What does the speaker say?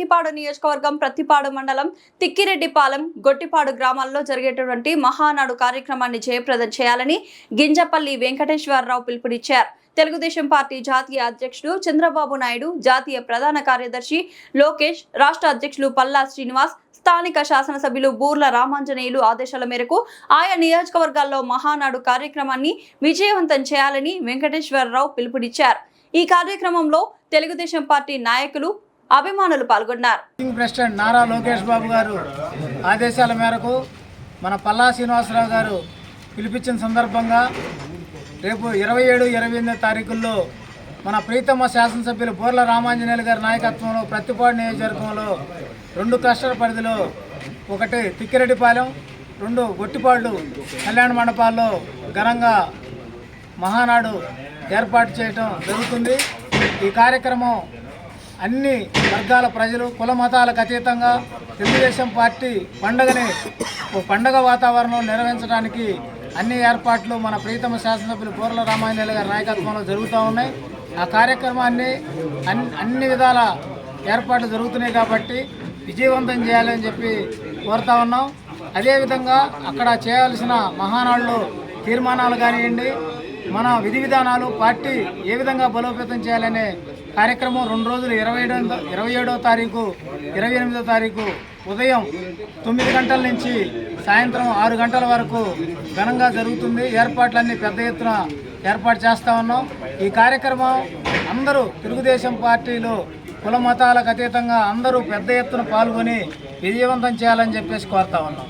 ప్రత్తిపాడు నియోజకవర్గం ప్రత్తిపాడు మండలం తిక్కిరెడ్డిపాలెం గొట్టిపాడు గ్రామాల్లో జరిగేటటువంటి మహానాడు కార్యక్రమాన్ని జయప్రదం చేయాలని గింజపల్లి వెంకటేశ్వరరావు పిలుపునిచ్చారు. తెలుగుదేశం పార్టీ జాతీయ అధ్యక్షుడు చంద్రబాబు నాయుడు, జాతీయ ప్రధాన కార్యదర్శి లోకేష్, రాష్ట్ర అధ్యక్షులు పల్లా శ్రీనివాస్, స్థానిక శాసనసభ్యులు బూర్ల రామాంజనేయులు ఆదేశాల మేరకు ఆయా నియోజకవర్గాల్లో మహానాడు కార్యక్రమాన్ని విజయవంతం చేయాలని వెంకటేశ్వరరావు పిలుపునిచ్చారు. ఈ కార్యక్రమంలో తెలుగుదేశం పార్టీ నాయకులు, అభిమానులు పాల్గొన్నారు. ప్రెసిడెంట్ నారా లోకేష్ బాబు గారు ఆదేశాల మేరకు మన పల్లా శ్రీనివాసరావు గారు పిలిపించిన సందర్భంగా రేపు 27, 28 తారీఖుల్లో మన ప్రీతమ శాసనసభ్యులు బూర్ల రామాంజనేయులు గారి నాయకత్వంలో ప్రత్తిపాడు నియోజకవర్గంలో 2 క్లస్టర్ పరిధిలో, ఒకటి తిక్కిరెడ్డిపాలెం, 2 గొట్టిపాడు కళ్యాణ మండపాల్లో ఘనంగా మహానాడు ఏర్పాటు చేయడం జరుగుతుంది. ఈ కార్యక్రమం అన్ని వర్గాల ప్రజలు, కుల మతాలకు అతీతంగా తెలుగుదేశం పార్టీ పండుగని పండగ వాతావరణం నిర్వహించడానికి అన్ని ఏర్పాట్లు మన ప్రీతమ శాసనసభ్యులు బూర్ల రామాంజనేయులు గారి నాయకత్వంలో జరుగుతూ ఉన్నాయి. ఆ కార్యక్రమాన్ని అన్ని విధాల ఏర్పాట్లు జరుగుతున్నాయి కాబట్టి విజయవంతం చేయాలని చెప్పి కోరుతా ఉన్నాం. అదేవిధంగా అక్కడ చేయాల్సిన మహానాడులో తీర్మానాలు కానివ్వండి, మన విధి విధానాలు, పార్టీ ఏ విధంగా బలోపేతం చేయాలనే కార్యక్రమం 2 రోజులు 27వ తారీఖు, 28వ తారీఖు ఉదయం 9 గంటల నుంచి సాయంత్రం 6 గంటల వరకు ఘనంగా జరుగుతుంది. ఏర్పాట్లన్నీ పెద్ద ఎత్తున ఏర్పాటు చేస్తూ ఉన్నాం. ఈ కార్యక్రమం అందరూ తెలుగుదేశం పార్టీలో కుల మతాలకు అతీతంగా అందరూ పెద్ద ఎత్తున పాల్గొని విజయవంతం చేయాలని చెప్పేసి కోరుతా ఉన్నాం.